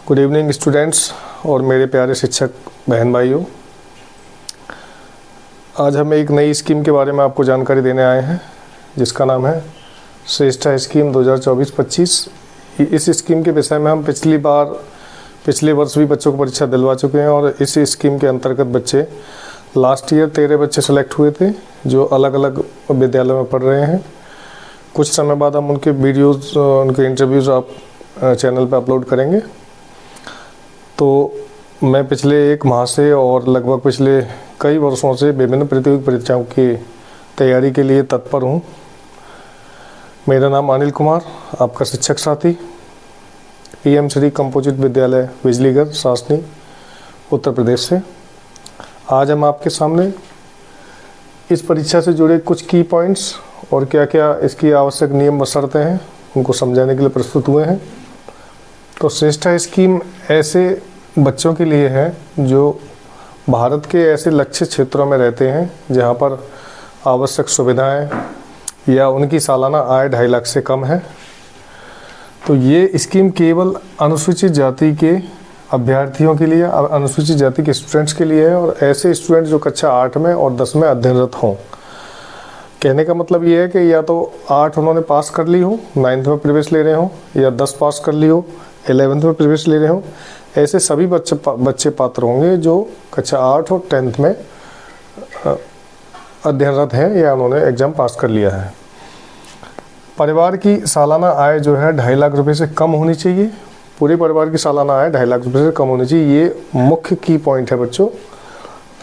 Good evening students और मेरे प्यारे शिक्षक बहन भाइयों। आज हम एक नई स्कीम के बारे में आपको जानकारी देने आए हैं जिसका नाम है श्रेष्ठा स्कीम 2024-25। इस स्कीम के विषय में हम पिछले वर्ष भी बच्चों को परीक्षा दिलवा चुके हैं और इस स्कीम के अंतर्गत बच्चे लास्ट ईयर 13 बच्चे सेलेक्ट हुए थे जो अलग अलग विद्यालयों में पढ़ रहे हैं। कुछ समय बाद हम उनके वीडियोज़ उनके इंटरव्यूज़ आप चैनल पर अपलोड करेंगे। तो मैं पिछले एक माह से और लगभग पिछले कई वर्षों से विभिन्न प्रतियोगी परीक्षाओं की तैयारी के लिए तत्पर हूँ। मेरा नाम अनिल कुमार, आपका शिक्षक साथी, PM श्री कंपोजिट विद्यालय बिजलीगढ़ शासनी उत्तर प्रदेश से। आज हम आपके सामने इस परीक्षा से जुड़े कुछ की पॉइंट्स और क्या क्या इसकी आवश्यक नियम व शर्तें हैं उनको समझाने के लिए प्रस्तुत हुए हैं। तो श्रेष्ठा स्कीम ऐसे बच्चों के लिए है जो भारत के ऐसे लक्ष्य क्षेत्रों में रहते हैं जहां पर आवश्यक सुविधाएं या उनकी सालाना आय 2.5 लाख से कम है। तो ये स्कीम केवल अनुसूचित जाति के अभ्यर्थियों के लिए, अनुसूचित जाति के स्टूडेंट्स के लिए है और ऐसे स्टूडेंट जो कक्षा 8 में और 10 में अध्ययनरत हों। कहने का मतलब ये है कि या तो 8 उन्होंने पास कर ली हो, 9th में प्रवेश ले रहे हो, या 10 पास कर ली हो, 11th में प्रवेश ले रहे हो। ऐसे सभी बच्चे पात्र होंगे जो कक्षा 8 और 10th में अध्ययनरत हैं या उन्होंने एग्ज़ाम पास कर लिया है। परिवार की सालाना आय जो है 2.5 लाख रुपए से कम होनी चाहिए। पूरे परिवार की सालाना आय 2.5 लाख रुपए से कम होनी चाहिए। ये मुख्य की पॉइंट है बच्चों।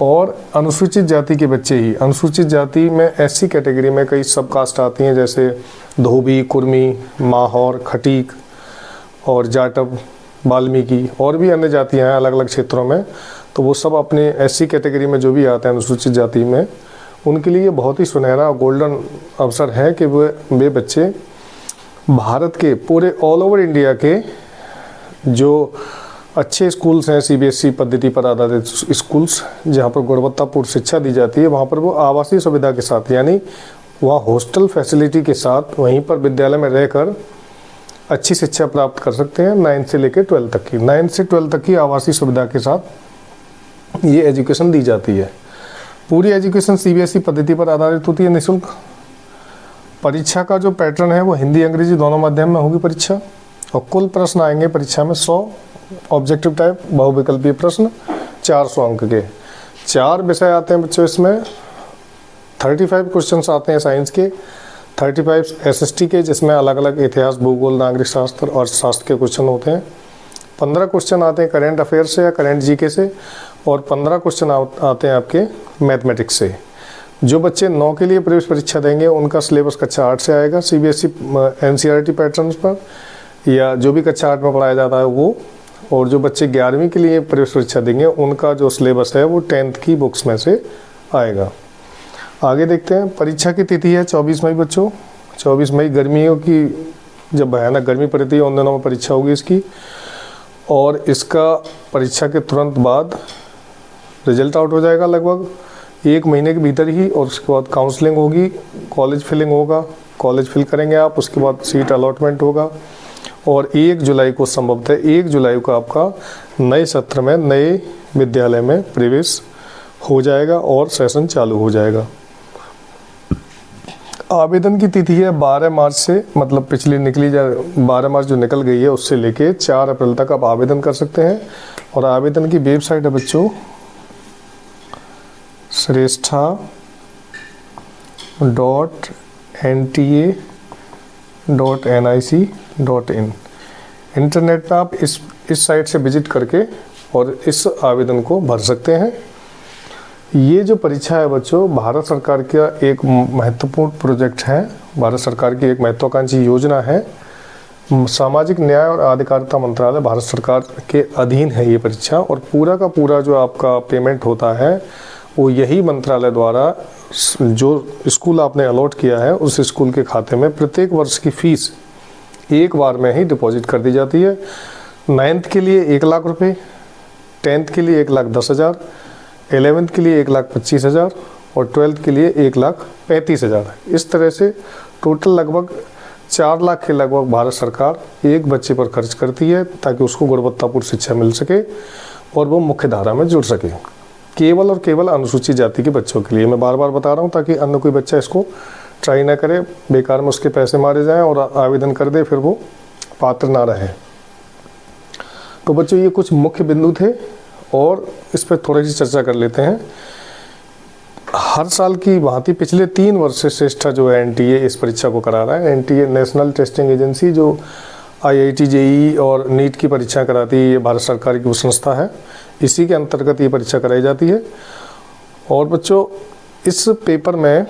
और अनुसूचित जाति के बच्चे ही, अनुसूचित जाति में SC कैटेगरी में कई सब कास्ट आती हैं जैसे धोबी, कुर्मी, माहौर, खटीक और जाटव, वाल्मीकि और भी अन्य जातियां हैं अलग अलग क्षेत्रों में। तो वो सब अपने SC कैटेगरी में जो भी आते हैं अनुसूचित जाति में, उनके लिए बहुत ही सुनहरा गोल्डन अवसर है कि वे बच्चे भारत के पूरे ऑल ओवर इंडिया के जो अच्छे स्कूल्स हैं, CBSE पद्धति पर आधारित स्कूल्स जहाँ पर गुणवत्तापूर्ण शिक्षा दी जाती है, वहाँ पर वो आवासीय सुविधा के साथ, यानी वहाँ हॉस्टल फैसिलिटी के साथ वहीं पर विद्यालय में रहकर अच्छी शिक्षा प्राप्त कर सकते हैं। 9th से लेकर 12th तक की, 9th से 12th तक की आवासीय सुविधा के साथ ये एजुकेशन दी जाती है। पूरी एजुकेशन CBSE पद्धति पर आधारित होती है, निःशुल्क। परीक्षा का जो पैटर्न है वो हिंदी अंग्रेजी दोनों माध्यम में होगी परीक्षा। और कुल प्रश्न आएंगे परीक्षा में 100 ऑब्जेक्टिव टाइप बहुविकल्पीय प्रश्न 400 अंक के। 4 विषय आते हैं बच्चों इसमें। 35 क्वेश्चंस आते हैं साइंस के, 35 SST के जिसमें अलग अलग इतिहास, भूगोल, नागरिक शास्त्र और शास्त्र के क्वेश्चन होते हैं। 15 क्वेश्चन आते हैं करेंट अफेयर से या करेंट GK से और 15 क्वेश्चन आते हैं आपके मैथमेटिक्स से। जो बच्चे 9 के लिए प्रवेश परीक्षा देंगे उनका सिलेबस कक्षा 8 से आएगा CBSE NCERT पैटर्न्स पर, या जो भी कक्षा 8 में पढ़ाया जाता है वो। और जो बच्चे 11वीं के लिए प्रवेश परीक्षा देंगे उनका जो सिलेबस है वो 10th की बुक्स में से आएगा। आगे देखते हैं। परीक्षा की तिथि है 24 मई बच्चों। 24 मई गर्मियों की जब भयानक गर्मी पड़ती है उन दिनों में परीक्षा होगी इसकी। और इसका परीक्षा के तुरंत बाद रिजल्ट आउट हो जाएगा लगभग 1 महीने के भीतर ही। और उसके बाद काउंसलिंग होगी, कॉलेज फिलिंग होगा, कॉलेज फिल करेंगे आप, उसके बाद सीट अलॉटमेंट होगा। और 1 जुलाई को संभवतः 1 जुलाई को आपका नए सत्र में नए विद्यालय में प्रवेश हो जाएगा और सेशन चालू हो जाएगा। आवेदन की तिथि है 12 मार्च से, मतलब पिछली 12 मार्च जो निकल गई है उससे लेके 4 अप्रैल तक आप आवेदन कर सकते हैं। और आवेदन की वेबसाइट है बच्चों shrestha.nta.nic.in। इंटरनेट पर आप इस साइट से विजिट करके और इस आवेदन को भर सकते हैं। ये जो परीक्षा है बच्चों भारत सरकार का एक महत्वपूर्ण प्रोजेक्ट है, भारत सरकार की एक महत्वाकांक्षी योजना है। सामाजिक न्याय और अधिकारिता मंत्रालय भारत सरकार के अधीन है ये परीक्षा। और पूरा का पूरा जो आपका पेमेंट होता है वो यही मंत्रालय द्वारा जो स्कूल आपने अलॉट किया है उस स्कूल के खाते में प्रत्येक वर्ष की फीस एक बार में ही डिपॉजिट कर दी जाती है। 9th के लिए 1 लाख रुपये, 10th के लिए 1,10,000, 11th के लिए 1,25,000 और 12th के लिए 1,35,000। इस तरह से टोटल लगभग 4 लाख के लगभग भारत सरकार एक बच्चे पर खर्च करती है ताकि उसको गुणवत्तापूर्ण शिक्षा मिल सके और वो मुख्य धारा में जुड़ सके, केवल और केवल अनुसूचित जाति के बच्चों के लिए। मैं बार बार बता रहा हूँ ताकि अन्य कोई बच्चा इसको ट्राई ना करे, बेकार में उसके पैसे मारे जाएं और आवेदन कर दे, फिर वो पात्र ना रहे। तो बच्चों ये कुछ मुख्य बिंदु थे और इस पर थोड़ी सी चर्चा कर लेते हैं। हर साल की भांति पिछले 3 वर्ष से श्रेष्ठा जो है एनटीए इस परीक्षा को करा रहा है। एनटीए नेशनल टेस्टिंग एजेंसी जो आईआईटी, जेईई और नीट की परीक्षा कराती है, ये भारत सरकार की वो संस्था है, इसी के अंतर्गत ये परीक्षा कराई जाती है। और बच्चों इस पेपर में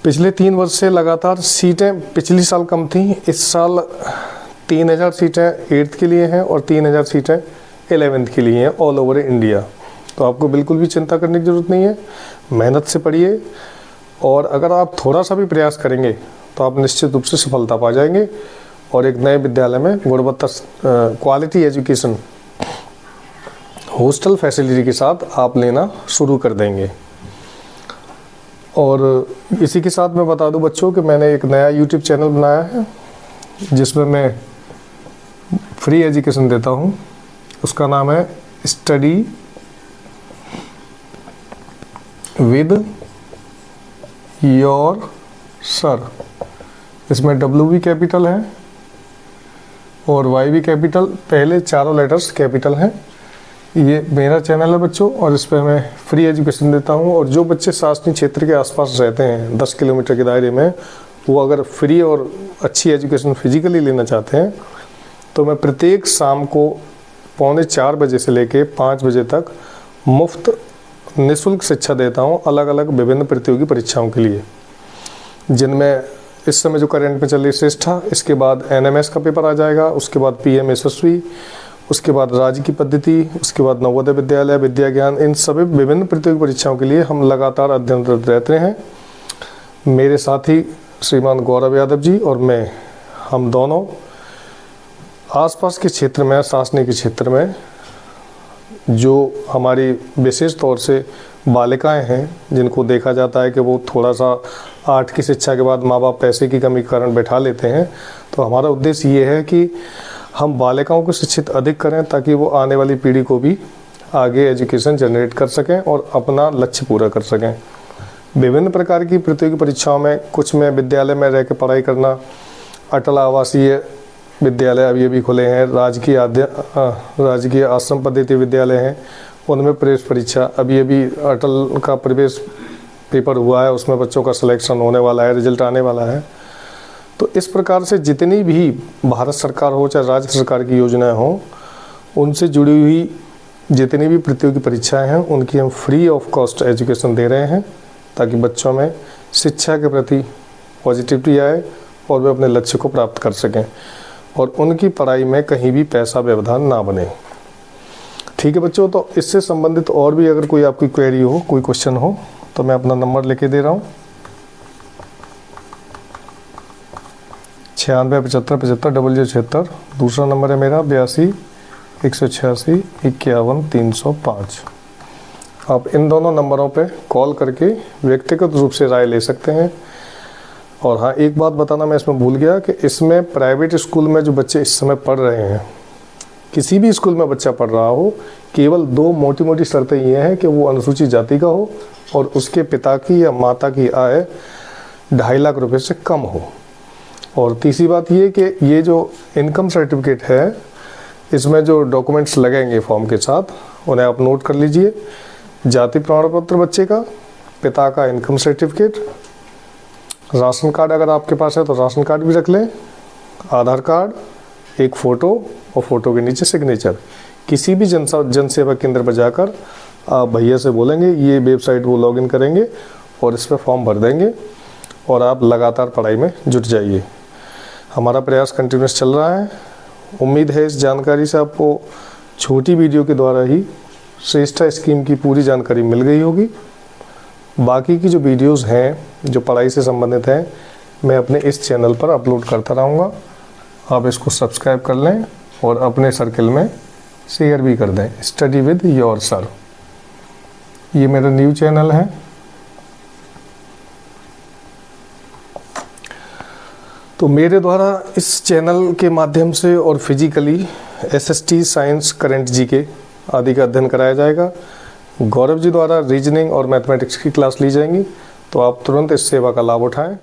पिछले 3 वर्ष से लगातार सीटें पिछली साल कम थी, इस साल 3000 सीटें 8th के लिए हैं और 3000 सीटें 11th के लिए हैं ऑल ओवर इंडिया। तो आपको बिल्कुल भी चिंता करने की ज़रूरत नहीं है, मेहनत से पढ़िए और अगर आप थोड़ा सा भी प्रयास करेंगे तो आप निश्चित रूप से सफलता पा जाएंगे और एक नए विद्यालय में गुणवत्ता क्वालिटी एजुकेशन हॉस्टल फैसिलिटी के साथ आप लेना शुरू कर देंगे। और इसी के साथ मैं बता दूं बच्चों कि मैंने एक नया यूट्यूब चैनल बनाया है जिसमें मैं फ्री एजुकेशन देता हूं। उसका नाम है स्टडी विद योर सर। इसमें W भी कैपिटल है और Y भी कैपिटल, पहले चारों लेटर्स कैपिटल हैं। ये मेरा चैनल है बच्चों और इस पर मैं फ्री एजुकेशन देता हूँ। और जो बच्चे शासकीय क्षेत्र के आसपास रहते हैं 10 किलोमीटर के दायरे में, वो अगर फ्री और अच्छी एजुकेशन फिजिकली लेना चाहते हैं तो मैं प्रत्येक शाम को 3:45 बजे से लेके 5 बजे तक मुफ्त निःशुल्क शिक्षा देता हूँ अलग अलग विभिन्न प्रतियोगी परीक्षाओं के लिए, जिनमें इस समय जो करंट में चल रही श्रेष्ठा, इसके बाद NMS का पेपर आ जाएगा, उसके बाद PM यशस्वी, उसके बाद राज्य की पद्धति, उसके बाद नवोदय विद्यालय, विद्या ज्ञान, इन सभी विभिन्न प्रतियोगी परीक्षाओं के लिए हम लगातार अध्ययनरत रहते हैं। मेरे साथी श्रीमान गौरव यादव जी और मैं, हम दोनों आसपास के क्षेत्र में, शासनिक क्षेत्र में जो हमारी विशेष तौर से बालिकाएं हैं, जिनको देखा जाता है कि वो थोड़ा सा 8 की शिक्षा के बाद माँ बाप पैसे की कमी के कारण बैठा लेते हैं, तो हमारा उद्देश्य ये है कि हम बालिकाओं को शिक्षित अधिक करें ताकि वो आने वाली पीढ़ी को भी आगे एजुकेशन जनरेट कर सकें और अपना लक्ष्य पूरा कर सकें। विभिन्न प्रकार की प्रतियोगी परीक्षाओं में कुछ में विद्यालय में रह के पढ़ाई करना, अटल आवासीय विद्यालय अभी खुले हैं, राजकीय आश्रम पद्धति विद्यालय हैं, उनमें प्रवेश परीक्षा अभी अटल का प्रवेश पेपर हुआ है, उसमें बच्चों का सिलेक्शन होने वाला है, रिजल्ट आने वाला है। तो इस प्रकार से जितनी भी भारत सरकार हो चाहे राज्य सरकार की योजनाएं हो, उनसे जुड़ी हुई जितनी भी प्रतियोगी परीक्षाएं हैं उनकी हम फ्री ऑफ कॉस्ट एजुकेशन दे रहे हैं ताकि बच्चों में शिक्षा के प्रति पॉजिटिविटी आए और वे अपने लक्ष्य को प्राप्त कर सकें और उनकी पढ़ाई में कहीं भी पैसा व्यवधान ना बने। ठीक है बच्चों, तो इससे संबंधित और भी अगर कोई आपकी क्वेरी हो, कोई क्वेश्चन हो, तो मैं अपना नंबर लेके दे रहा हूँ 9675750076। दूसरा नंबर है मेरा 82 186 51 305। आप इन दोनों नंबरों पे कॉल करके व्यक्तिगत रूप से राय ले सकते हैं। और हाँ, एक बात बताना मैं इसमें भूल गया कि इसमें प्राइवेट स्कूल में जो बच्चे इस समय पढ़ रहे हैं, किसी भी स्कूल में बच्चा पढ़ रहा हो, केवल 2 मोटी मोटी शर्तें ये हैं कि वो अनुसूचित जाति का हो और उसके पिता की या माता की आय 2.5 लाख रुपए से कम हो। और तीसरी बात ये कि ये जो इनकम सर्टिफिकेट है, इसमें जो डॉक्यूमेंट्स लगेंगे फॉर्म के साथ, उन्हें आप नोट कर लीजिए। जाति प्रमाण पत्र बच्चे का, पिता का इनकम सर्टिफिकेट, राशन कार्ड अगर आपके पास है तो राशन कार्ड भी रख लें, आधार कार्ड, एक फ़ोटो और फ़ोटो के नीचे सिग्नेचर। किसी भी जन सेवा केंद्र पर जाकर आप भैया से बोलेंगे, ये वेबसाइट वो लॉगिन करेंगे और इस पर फॉर्म भर देंगे और आप लगातार पढ़ाई में जुट जाइए। हमारा प्रयास कंटिन्यूस चल रहा है। उम्मीद है इस जानकारी से आपको छोटी वीडियो के द्वारा ही श्रेष्ठा स्कीम की पूरी जानकारी मिल गई होगी। बाकी की जो वीडियोस हैं जो पढ़ाई से संबंधित हैं, मैं अपने इस चैनल पर अपलोड करता रहूँगा। आप इसको सब्सक्राइब कर लें और अपने सर्कल में शेयर भी कर दें। स्टडी विद योर सर, ये मेरा न्यू चैनल है। तो मेरे द्वारा इस चैनल के माध्यम से और physically SST, science, current GK आदि का अध्ययन कराया जाएगा। गौरव जी द्वारा रीजनिंग और मैथमेटिक्स की क्लास ली जाएंगी, तो आप तुरंत इस सेवा का लाभ उठाएं।